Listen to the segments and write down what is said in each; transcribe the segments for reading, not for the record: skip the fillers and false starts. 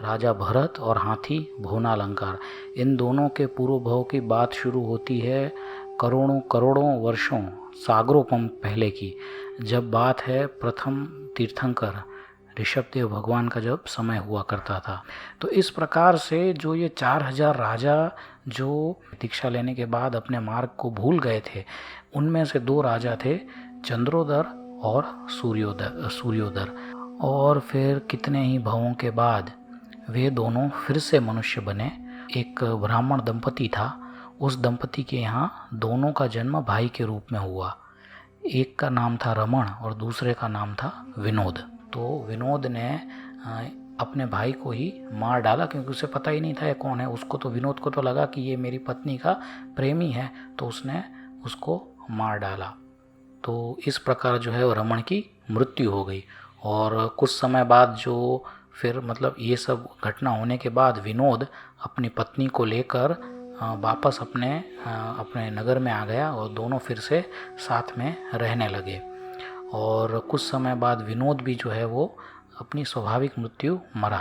राजा भरत और हाथी भुवनालंकार, इन दोनों के पूर्व भव की बात शुरू होती है करोड़ों करोड़ों वर्षों सागरों पहले की, जब बात है प्रथम तीर्थंकर ऋषभदेव भगवान का जब समय हुआ करता था। तो इस प्रकार से जो ये 4000 राजा जो दीक्षा लेने के बाद अपने मार्ग को भूल गए थे, उनमें से 2 राजा थे, चंद्रोदर और सूर्योदर। और फिर कितने ही भवों के बाद वे दोनों फिर से मनुष्य बने। एक ब्राह्मण दंपति था, उस दंपति के यहाँ दोनों का जन्म भाई के रूप में हुआ। एक का नाम था रमण और दूसरे का नाम था विनोद। तो विनोद ने अपने भाई को ही मार डाला, क्योंकि उसे पता ही नहीं था ये कौन है। उसको तो, विनोद को तो लगा कि ये मेरी पत्नी का प्रेमी है, तो उसने उसको मार डाला। तो इस प्रकार जो है रमण की मृत्यु हो गई। और कुछ समय बाद जो फिर मतलब ये सब घटना होने के बाद विनोद अपनी पत्नी को लेकर वापस अपने नगर में आ गया और दोनों फिर से साथ में रहने लगे। और कुछ समय बाद विनोद भी जो है वो अपनी स्वाभाविक मृत्यु मरा।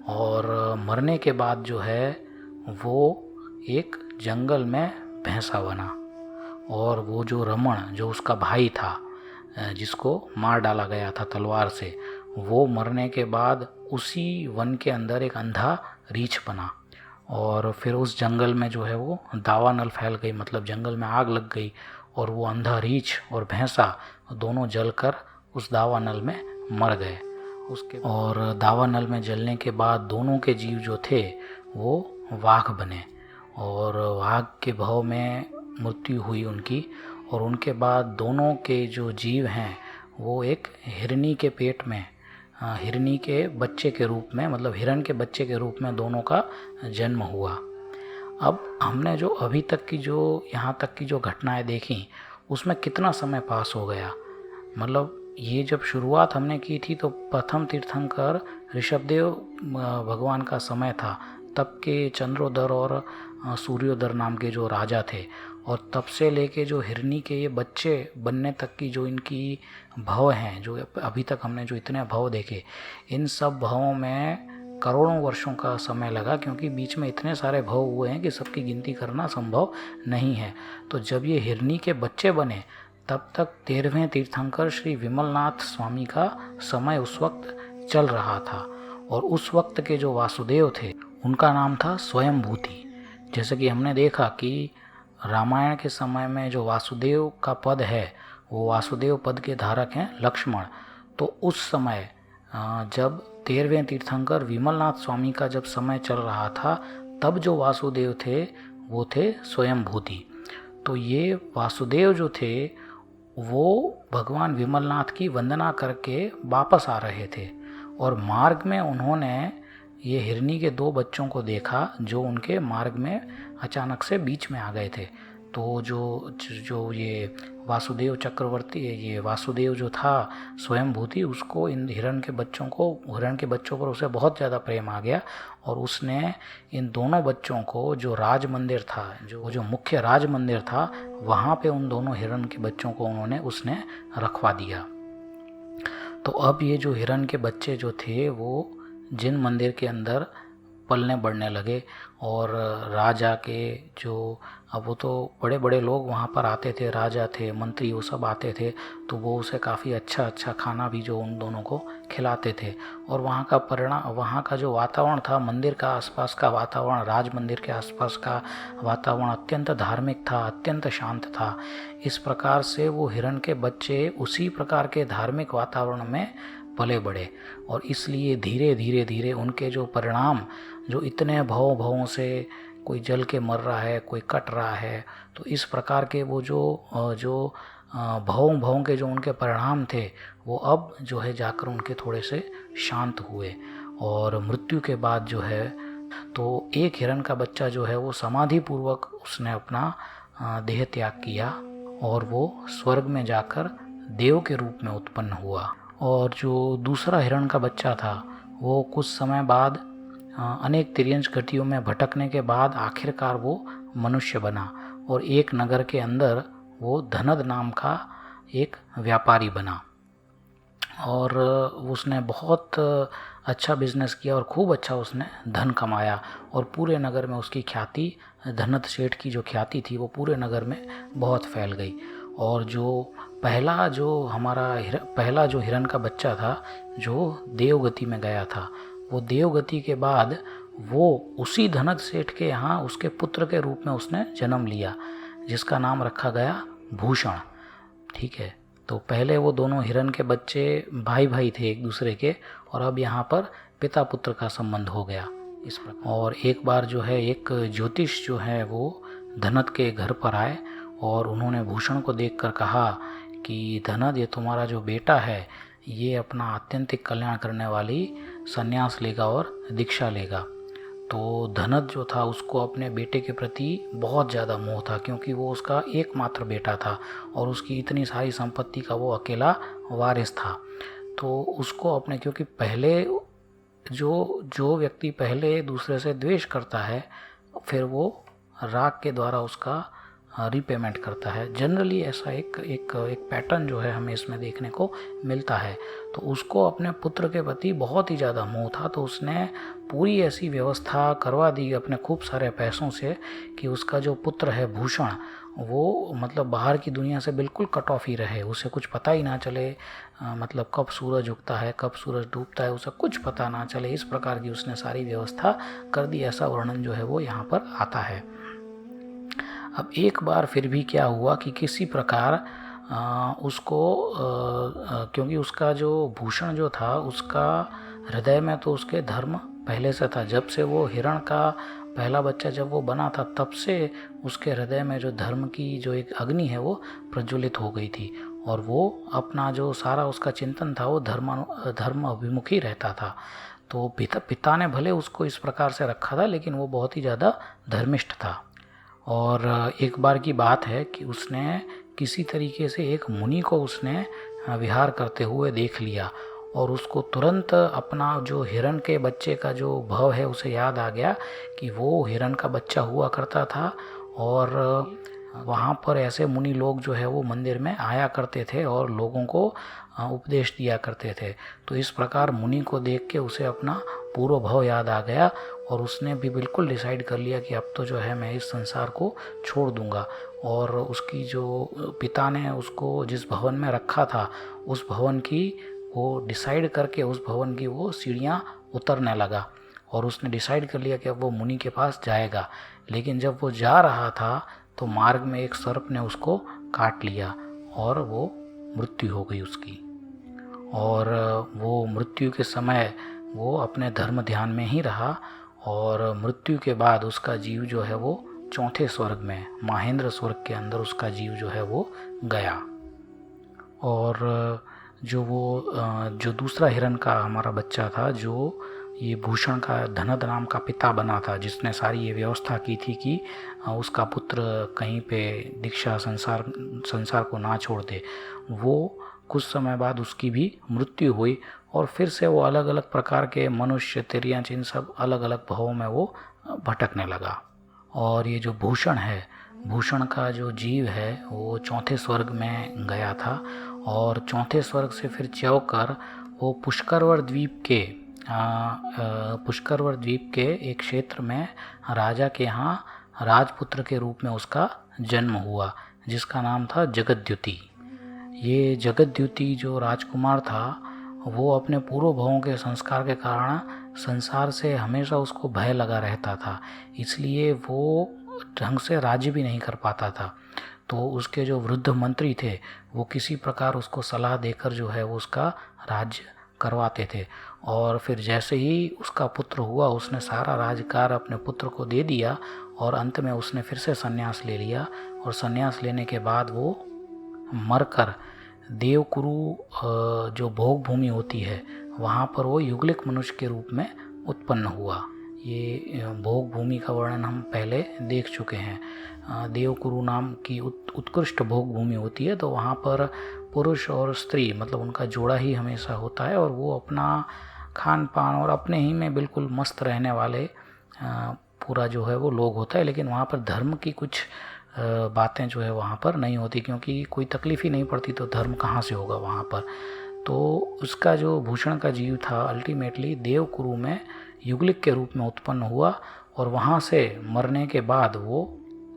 और मरने के बाद जो है वो एक जंगल में भैंसा बना। और वो जो रमण, जो उसका भाई था जिसको मार डाला गया था तलवार से, वो मरने के बाद उसी वन के अंदर एक अंधा रीछ बना। और फिर उस जंगल में जो है वो दावानल फैल गई, मतलब जंगल में आग लग गई और वो अंधा रीछ और भैंसा दोनों जलकर उस दावानल में मर गए। और दावानल में जलने के बाद दोनों के जीव जो थे वो वाघ बने और वाघ के भव में मृत्यु हुई उनकी। और उनके बाद दोनों के जो जीव हैं वो एक हिरनी के पेट में, हिरनी के बच्चे के रूप में, मतलब हिरण के बच्चे के रूप में दोनों का जन्म हुआ। अब हमने जो अभी तक की जो यहाँ तक की जो घटनाएं देखी, उसमें कितना समय पास हो गया। मतलब ये जब शुरुआत हमने की थी तो प्रथम तीर्थंकर ऋषभदेव भगवान का समय था, तब के चंद्रोदर और सूर्योदर नाम के जो राजा थे। और तब से लेके जो हिरनी के ये बच्चे बनने तक की जो इनकी भव हैं, जो अभी तक हमने जो इतने भव देखे, इन सब भवों में करोड़ों वर्षों का समय लगा, क्योंकि बीच में इतने सारे भव हुए हैं कि सबकी गिनती करना संभव नहीं है। तो जब ये हिरनी के बच्चे बने तब तक 13वें तीर्थंकर श्री विमलनाथ स्वामी का समय उस वक्त चल रहा था। और उस वक्त के जो वासुदेव थे उनका नाम था स्वयंभूति। जैसे कि हमने देखा कि रामायण के समय में जो वासुदेव का पद है वो वासुदेव पद के धारक हैं लक्ष्मण। तो उस समय जब 13वें तीर्थंकर विमलनाथ स्वामी का जब समय चल रहा था, तब जो वासुदेव थे वो थे स्वयंभूति। तो ये वासुदेव जो थे वो भगवान विमलनाथ की वंदना करके वापस आ रहे थे। और मार्ग में उन्होंने ये हिरनी के 2 बच्चों को देखा जो उनके मार्ग में अचानक से बीच में आ गए थे। तो जो ये वासुदेव चक्रवर्ती, ये वासुदेव जो था स्वयंभूति, उसको इन हिरण के बच्चों पर उसे बहुत ज़्यादा प्रेम आ गया। और उसने इन दोनों बच्चों को जो राज मंदिर था, जो मुख्य राज मंदिर था, वहाँ पे उन दोनों हिरण के बच्चों को उसने रखवा दिया। तो अब ये जो हिरण के बच्चे जो थे वो जिन मंदिर के अंदर पलने बढ़ने लगे। और राजा के जो, अब वो तो बड़े बड़े लोग वहाँ पर आते थे, राजा थे, मंत्री, वो सब आते थे, तो वो उसे काफ़ी अच्छा खाना भी जो उन दोनों को खिलाते थे। और वहाँ का जो वातावरण था, मंदिर का आसपास का वातावरण, राज मंदिर के आसपास का वातावरण अत्यंत धार्मिक था, अत्यंत शांत था। इस प्रकार से वो हिरण के बच्चे उसी प्रकार के धार्मिक वातावरण में पले बढ़े। और इसलिए धीरे धीरे उनके जो परिणाम, जो इतने भवों से कोई जल के मर रहा है, कोई कट रहा है, तो इस प्रकार के वो जो भवों के जो उनके परिणाम थे वो अब जो है जाकर उनके थोड़े से शांत हुए। और मृत्यु के बाद जो है तो एक हिरण का बच्चा जो है वो समाधि पूर्वक उसने अपना देह त्याग किया और वो स्वर्ग में जाकर देव के रूप में उत्पन्न हुआ। और जो दूसरा हिरण का बच्चा था वो कुछ समय बाद अनेक तिर्यंच गतियों में भटकने के बाद आखिरकार वो मनुष्य बना और एक नगर के अंदर वो धनद नाम का एक व्यापारी बना। और उसने बहुत अच्छा बिजनेस किया और खूब अच्छा उसने धन कमाया और पूरे नगर में उसकी ख्याति, धनत सेठ की जो ख्याति थी वो पूरे नगर में बहुत फैल गई। और जो पहला जो हिरण का बच्चा था जो देवगति में गया था, वो देवगति के बाद वो उसी धनत सेठ के यहाँ उसके पुत्र के रूप में उसने जन्म लिया, जिसका नाम रखा गया भूषण। ठीक है, तो पहले वो दोनों हिरण के बच्चे भाई भाई थे एक दूसरे के, और अब यहाँ पर पिता पुत्र का संबंध हो गया इस प्रकार। और एक बार जो है एक ज्योतिष जो है वो धनत के घर पर आए और उन्होंने भूषण को देखकर कहा कि धनत, ये तुम्हारा जो बेटा है ये अपना आत्यंतिक कल्याण करने वाली संन्यास लेगा और दीक्षा लेगा। तो धनत जो था उसको अपने बेटे के प्रति बहुत ज़्यादा मोह था, क्योंकि वो उसका एकमात्र बेटा था और उसकी इतनी सारी संपत्ति का वो अकेला वारिस था। तो उसको अपने, क्योंकि पहले जो व्यक्ति पहले दूसरे से द्वेष करता है फिर वो राग के द्वारा उसका रिपेमेंट करता है। जनरली ऐसा एक पैटर्न जो है हमें इसमें देखने को मिलता है। तो उसको अपने पुत्र के प्रति बहुत ही ज़्यादा मोह था, तो उसने पूरी ऐसी व्यवस्था करवा दी अपने खूब सारे पैसों से कि उसका जो पुत्र है भूषण, वो मतलब बाहर की दुनिया से बिल्कुल कट ऑफ ही रहे, उसे कुछ पता ही ना चले, मतलब कब सूरज उगता है कब सूरज डूबता है उसे कुछ पता ना चले। इस प्रकार की उसने सारी व्यवस्था कर दी, ऐसा वर्णन जो है वो यहाँ पर आता है। अब एक बार फिर भी क्या हुआ कि किसी प्रकार उसको क्योंकि उसका जो भूषण जो था उसका हृदय में तो उसके धर्म पहले से था। जब से वो हिरण का पहला बच्चा जब वो बना था तब से उसके हृदय में जो धर्म की जो एक अग्नि है वो प्रज्वलित हो गई थी, और वो अपना जो सारा उसका चिंतन था वो धर्म अभिमुख ही रहता था। तो पिता ने भले उसको इस प्रकार से रखा था, लेकिन वो बहुत ही ज़्यादा धर्मिष्ठ था। और एक बार की बात है कि उसने किसी तरीके से एक मुनि को उसने विहार करते हुए देख लिया, और उसको तुरंत अपना जो हिरण के बच्चे का जो भव है उसे याद आ गया कि वो हिरण का बच्चा हुआ करता था, और वहाँ पर ऐसे मुनि लोग जो है वो मंदिर में आया करते थे और लोगों को उपदेश दिया करते थे। तो इस प्रकार मुनि को देख के उसे अपना पूर्व भव याद आ गया, और उसने भी बिल्कुल डिसाइड कर लिया कि अब तो जो है मैं इस संसार को छोड़ दूंगा। और उसकी जो पिता ने उसको जिस भवन में रखा था उस भवन की वो डिसाइड करके उस भवन की वो सीढ़ियाँ उतरने लगा, और उसने डिसाइड कर लिया कि अब वो मुनि के पास जाएगा। लेकिन जब वो जा रहा था तो मार्ग में एक सर्प ने उसको काट लिया और वो मृत्यु हो गई उसकी। और वो मृत्यु के समय वो अपने धर्म ध्यान में ही रहा, और मृत्यु के बाद उसका जीव जो है वो चौथे स्वर्ग में महेंद्र स्वर्ग के अंदर उसका जीव जो है वो गया। और जो दूसरा हिरण का हमारा बच्चा था, जो ये भूषण का धनद नाम का पिता बना था, जिसने सारी ये व्यवस्था की थी कि उसका पुत्र कहीं पे दीक्षा संसार को ना छोड़ दे, वो कुछ समय बाद उसकी भी मृत्यु हुई, और फिर से वो अलग अलग प्रकार के मनुष्य, तिर्यंच, इन सब अलग अलग भवों में वो भटकने लगा। और ये जो भूषण है, भूषण का जो जीव है वो चौथे स्वर्ग में गया था, और चौथे स्वर्ग से फिर च्योकर वो पुष्करवर द्वीप के एक क्षेत्र में राजा के यहाँ राजपुत्र के रूप में उसका जन्म हुआ, जिसका नाम था जगद्युति। ये जगद्युति जो राजकुमार था वो अपने पूर्व भवों के संस्कार के कारण संसार से हमेशा उसको भय लगा रहता था, इसलिए वो ढंग से राज्य भी नहीं कर पाता था। तो उसके जो वृद्ध मंत्री थे वो किसी प्रकार उसको सलाह देकर जो है वो उसका राज्य करवाते थे। और फिर जैसे ही उसका पुत्र हुआ उसने सारा राज्यकार अपने पुत्र को दे दिया, और अंत में उसने फिर से संन्यास ले लिया, और संन्यास लेने के बाद वो मरकर देवकुरु जो भोग भूमि होती है वहाँ पर वो युगलिक मनुष्य के रूप में उत्पन्न हुआ। ये भोग भूमि का वर्णन हम पहले देख चुके हैं। देवकुरु नाम की उत्कृष्ट भोग भूमि होती है, तो वहाँ पर पुरुष और स्त्री मतलब उनका जोड़ा ही हमेशा होता है, और वो अपना खान पान और अपने ही में बिल्कुल मस्त रहने वाले पूरा जो है वो लोग होता है। लेकिन वहाँ पर धर्म की कुछ बातें जो है वहाँ पर नहीं होती, क्योंकि कोई तकलीफ़ ही नहीं पड़ती तो धर्म कहाँ से होगा वहाँ पर। तो उसका जो भूषण का जीव था अल्टीमेटली देवकुरु में युगलिक के रूप में उत्पन्न हुआ और वहाँ से मरने के बाद वो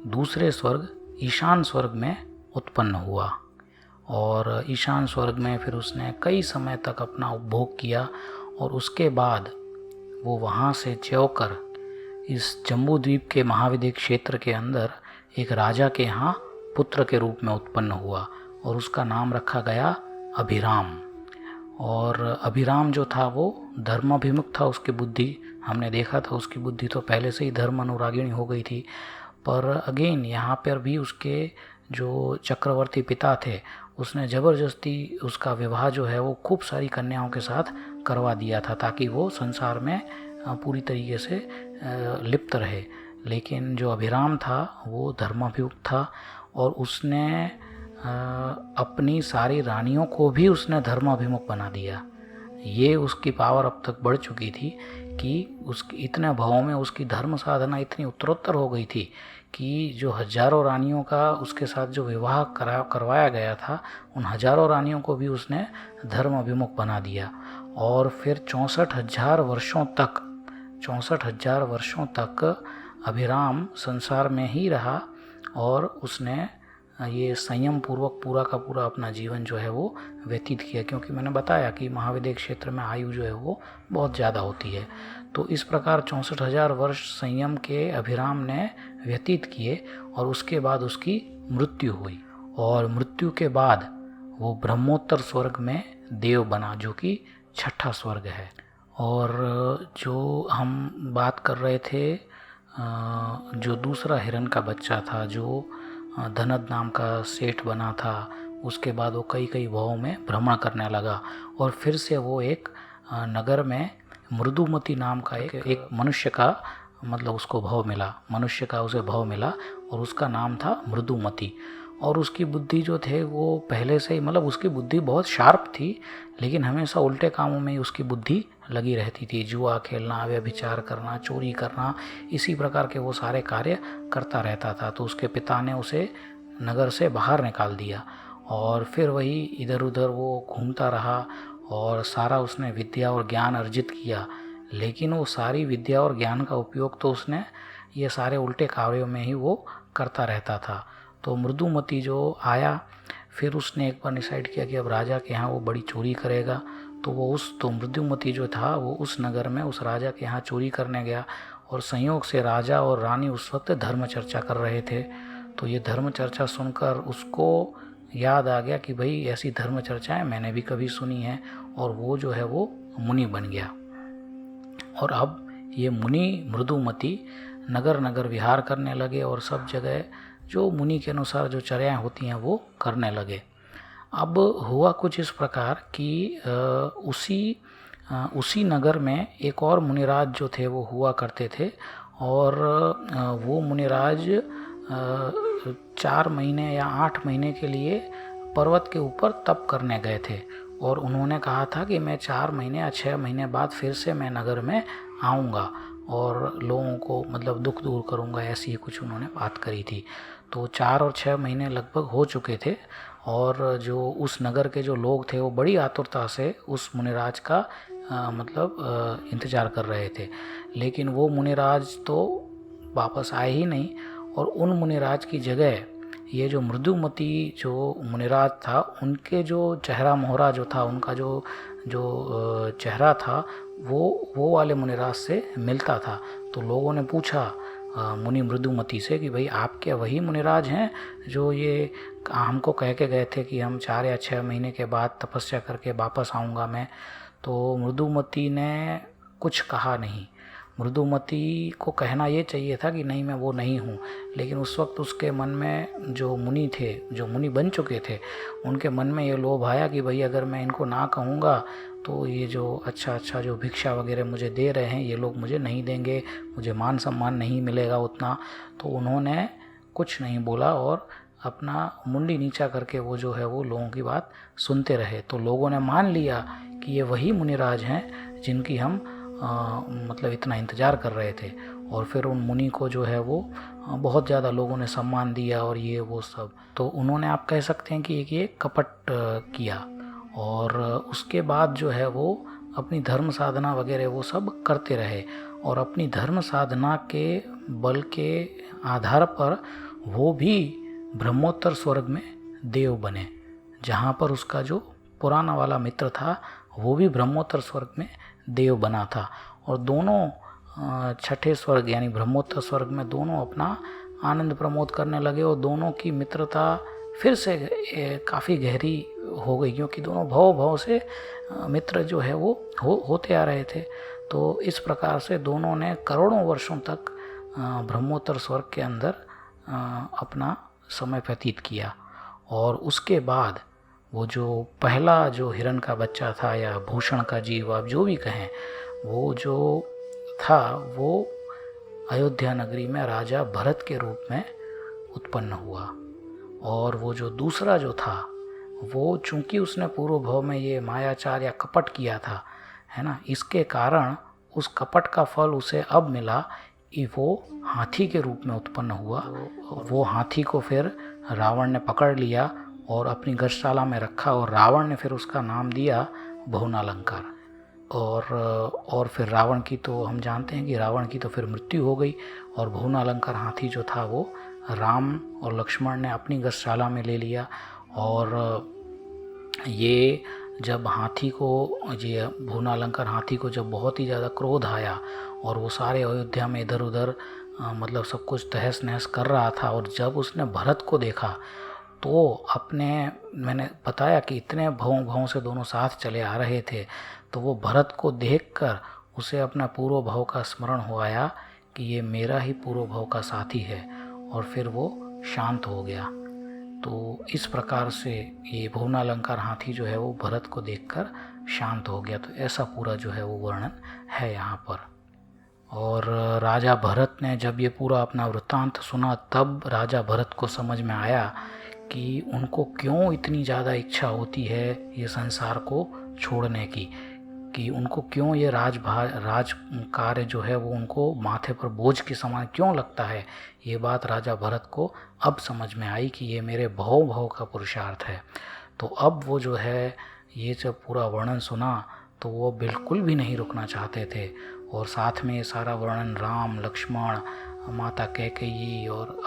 दूसरे स्वर्ग ईशान स्वर्ग में उत्पन्न हुआ और ईशान स्वर्ग में फिर उसने कई समय तक अपना उपभोग किया और उसके बाद वो वहाँ से च्योकर इस जम्बूद्वीप के महाविद्य क्षेत्र के अंदर एक राजा के यहाँ पुत्र के रूप में उत्पन्न हुआ और उसका नाम रखा गया अभिराम। और अभिराम जो था वो धर्माभिमुख था, उसकी बुद्धि हमने देखा था, उसकी बुद्धि तो पहले से ही धर्म अनुरागिणी हो गई थी। पर अगेन यहाँ पर भी उसके जो चक्रवर्ती पिता थे उसने ज़बरदस्ती उसका विवाह जो है वो खूब सारी कन्याओं के साथ करवा दिया था ताकि वो संसार में पूरी तरीके से लिप्त रहे। लेकिन जो अभिराम था वो धर्माभिमुख था और उसने अपनी सारी रानियों को भी उसने धर्माभिमुख बना दिया। ये उसकी पावर अब तक बढ़ चुकी थी कि उसकी इतने भावों में उसकी धर्म साधना इतनी उत्तरोत्तर हो गई थी कि जो हजारों रानियों का उसके साथ जो विवाह करवाया गया था उन हजारों रानियों को भी उसने धर्म अभिमुख बना दिया। और फिर 64,000 वर्षों तक अभिराम संसार में ही रहा और उसने ये संयम पूर्वक पूरा का पूरा अपना जीवन जो है वो व्यतीत किया, क्योंकि मैंने बताया कि महाविद्य क्षेत्र में आयु जो है वो बहुत ज़्यादा होती है। तो इस प्रकार 64,000 वर्ष संयम के अभिराम ने व्यतीत किए और उसके बाद उसकी मृत्यु हुई और मृत्यु के बाद वो ब्रह्मोत्तर स्वर्ग में देव बना जो कि छठा स्वर्ग है। और जो हम बात कर रहे थे जो दूसरा हिरण का बच्चा था जो धनद नाम का सेठ बना था, उसके बाद वो कई भावों में भ्रमण करने लगा और फिर से वो एक नगर में मृदुमती नाम का एक मनुष्य का मतलब उसको भाव मिला, मनुष्य का उसे भाव मिला और उसका नाम था मृदुमती। और उसकी बुद्धि जो थे वो पहले से ही मतलब उसकी बुद्धि बहुत शार्प थी, लेकिन हमेशा उल्टे कामों में ही उसकी बुद्धि लगी रहती थी। जुआ खेलना, व्यभिचार करना, चोरी करना, इसी प्रकार के वो सारे कार्य करता रहता था। तो उसके पिता ने उसे नगर से बाहर निकाल दिया और फिर वही इधर उधर वो घूमता रहा और सारा उसने विद्या और ज्ञान अर्जित किया। लेकिन वो सारी विद्या और ज्ञान का उपयोग तो उसने ये सारे उल्टे कार्यों में ही वो करता रहता था। तो मृदुमती जो आया फिर उसने एक बार डिसाइड किया कि अब राजा के यहाँ वो बड़ी चोरी करेगा। तो मृदुमती जो था वो उस नगर में उस राजा के यहाँ चोरी करने गया और संयोग से राजा और रानी उस वक्त धर्म चर्चा कर रहे थे। तो ये धर्म चर्चा सुनकर उसको याद आ गया कि भाई ऐसी धर्म चर्चाएं मैंने भी कभी सुनी है, और वो जो है वो मुनि बन गया। और अब ये मुनि मृदुमती नगर नगर विहार करने लगे और सब जगह जो मुनि के अनुसार जो चर्याएँ होती हैं वो करने लगे। अब हुआ कुछ इस प्रकार कि उसी नगर में एक और मुनिराज जो थे वो हुआ करते थे और वो मुनिराज 4 महीने या 8 महीने के लिए पर्वत के ऊपर तप करने गए थे और उन्होंने कहा था कि मैं 4 महीने या 6 महीने बाद फिर से मैं नगर में आऊँगा और लोगों को मतलब दुख दूर करूँगा, ऐसी ही कुछ उन्होंने बात करी थी। तो 4 और 6 महीने लगभग हो चुके थे और जो उस नगर के जो लोग थे वो बड़ी आतुरता से उस मुनिराज का इंतज़ार कर रहे थे। लेकिन वो मुनिराज तो वापस आए ही नहीं और उन मुनिराज की जगह ये जो मृदुमती जो मुनिराज था उनके जो चेहरा मोहरा जो था, उनका जो चेहरा था वो वाले मुनिराज से मिलता था। तो लोगों ने पूछा मुनि मृदुमती से कि भाई आप क्या वही मुनिराज हैं जो ये हमको कह के गए थे कि हम 4 या 6 महीने के बाद तपस्या करके वापस आऊँगा मैं। तो मृदुमती ने कुछ कहा नहीं। मृदुमती को कहना ये चाहिए था कि नहीं मैं वो नहीं हूँ, लेकिन उस वक्त उसके मन में जो मुनि थे, जो मुनि बन चुके थे, उनके मन में ये लोभ आया कि भाई अगर मैं इनको ना कहूँगा तो ये जो अच्छा जो भिक्षा वगैरह मुझे दे रहे हैं ये लोग मुझे नहीं देंगे, मुझे मान सम्मान नहीं मिलेगा उतना। तो उन्होंने कुछ नहीं बोला और अपना मुंडी नीचा करके वो जो है वो लोगों की बात सुनते रहे। तो लोगों ने मान लिया कि ये वही मुनिराज हैं जिनकी हम इतना इंतज़ार कर रहे थे। और फिर उन मुनि को जो है वो बहुत ज़्यादा लोगों ने सम्मान दिया और ये वो सब। तो उन्होंने आप कह सकते हैं कि ये कपट किया और उसके बाद जो है वो अपनी धर्म साधना वगैरह वो सब करते रहे और अपनी धर्म साधना के बल के आधार पर वो भी ब्रह्मोत्तर स्वर्ग में देव बने। जहाँ पर उसका जो पुराना वाला मित्र था वो भी ब्रह्मोत्तर स्वर्ग में देव बना था और दोनों छठे स्वर्ग यानी ब्रह्मोत्तर स्वर्ग में दोनों अपना आनंद प्रमोद करने लगे और दोनों की मित्रता फिर से काफ़ी गहरी हो गई, क्योंकि दोनों भव से मित्र जो है वो होते आ रहे थे। तो इस प्रकार से दोनों ने करोड़ों वर्षों तक ब्रह्मोत्तर स्वर्ग के अंदर अपना समय व्यतीत किया। और उसके बाद वो जो पहला जो हिरण का बच्चा था या भूषण का जीव आप जो भी कहें, वो जो था वो अयोध्या नगरी में राजा भरत के रूप में उत्पन्न हुआ। और वो जो दूसरा जो था वो चूंकि उसने पूर्व भव में ये मायाचार या कपट किया था, है ना, इसके कारण उस कपट का फल उसे अब मिला कि वो हाथी के रूप में उत्पन्न हुआ। वो हाथी को फिर रावण ने पकड़ लिया और अपनी गजशाला में रखा और रावण ने फिर उसका नाम दिया भुवनालंकार। और फिर रावण की तो हम जानते हैं कि रावण की तो फिर मृत्यु हो गई और भुवनालंकार हाथी जो था वो राम और लक्ष्मण ने अपनी गजशाला में ले लिया। और ये जब हाथी को ये भुवनालंकार हाथी को जब बहुत ही ज़्यादा क्रोध आया और वो सारे अयोध्या में इधर उधर मतलब सब कुछ तहस नहस कर रहा था, और जब उसने भरत को देखा तो मैंने बताया कि इतने भवों से दोनों साथ चले आ रहे थे, तो वो भरत को देखकर उसे अपना पूर्व भव का स्मरण हो आया कि ये मेरा ही पूर्व भव का साथी है, और फिर वो शांत हो गया। तो इस प्रकार से ये भुवनालंकार हाथी जो है वो भरत को देखकर शांत हो गया। तो ऐसा पूरा जो है वो वर्णन है यहाँ पर। और राजा भरत ने जब ये पूरा अपना वृत्तांत सुना तब राजा भरत को समझ में आया कि उनको क्यों इतनी ज़्यादा इच्छा होती है ये संसार को छोड़ने की, कि उनको क्यों ये राज कार्य जो है वो उनको माथे पर बोझ के समान क्यों लगता है। ये बात राजा भरत को अब समझ में आई कि ये मेरे भव का पुरुषार्थ है। तो अब वो जो है ये जब पूरा वर्णन सुना तो वो बिल्कुल भी नहीं रुकना चाहते थे, और साथ में ये सारा वर्णन राम लक्ष्मण माता कैकेयी और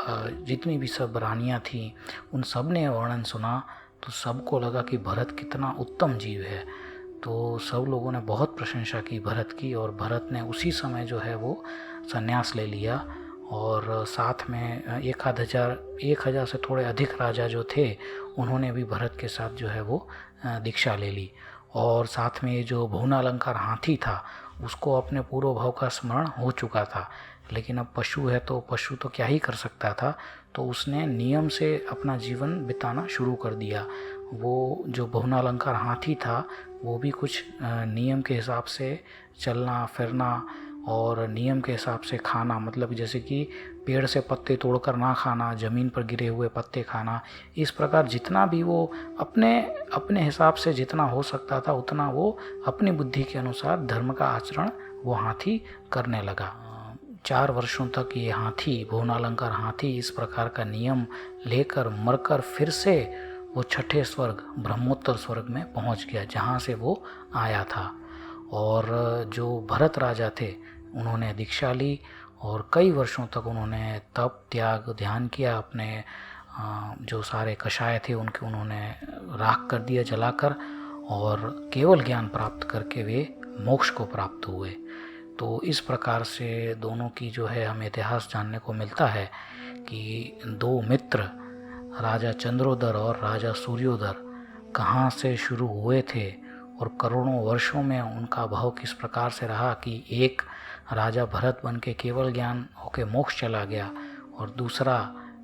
जितनी भी सब रानियाँ थीं उन सब ने वर्णन सुना तो सबको लगा कि भरत कितना उत्तम जीव है। तो सब लोगों ने बहुत प्रशंसा की भरत की, और भरत ने उसी समय जो है वो संन्यास ले लिया। और साथ में 1000 से थोड़े अधिक राजा जो थे उन्होंने भी भरत के साथ जो है वो दीक्षा ले ली। और साथ में ये जो भुवनालंकार हाथी था उसको अपने पूर्व भव का स्मरण हो चुका था, लेकिन अब पशु है तो पशु तो क्या ही कर सकता था, तो उसने नियम से अपना जीवन बिताना शुरू कर दिया। वो जो भुवनालंकार हाथी था वो भी कुछ नियम के हिसाब से चलना फिरना और नियम के हिसाब से खाना, मतलब जैसे कि पेड़ से पत्ते तोड़कर ना खाना, ज़मीन पर गिरे हुए पत्ते खाना, इस प्रकार जितना भी वो अपने हिसाब से जितना हो सकता था उतना वो अपनी बुद्धि के अनुसार धर्म का आचरण वो हाथी करने लगा। 4 वर्षों तक ये हाथी भुवनालंकार हाथी इस प्रकार का नियम लेकर मरकर फिर से वो छठे स्वर्ग ब्रह्मोत्तर स्वर्ग में पहुंच गया जहाँ से वो आया था। और जो भरत राजा थे उन्होंने दीक्षा ली और कई वर्षों तक उन्होंने तप त्याग ध्यान किया, अपने जो सारे कषाय थे उनके उन्होंने राख कर दिया जलाकर, और केवल ज्ञान प्राप्त करके वे मोक्ष को प्राप्त हुए। तो इस प्रकार से दोनों की जो है हमें इतिहास जानने को मिलता है कि 2 मित्र राजा चंद्रोदर और राजा सूर्योदर कहाँ से शुरू हुए थे और करोड़ों वर्षों में उनका भाव किस प्रकार से रहा कि एक राजा भरत बन के केवल ज्ञान होके मोक्ष चला गया और दूसरा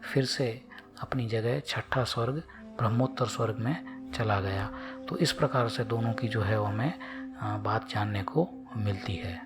फिर से अपनी जगह छठा स्वर्ग ब्रह्मोत्तर स्वर्ग में चला गया। तो इस प्रकार से दोनों की जो है वो हमें बात जानने को मिलती है।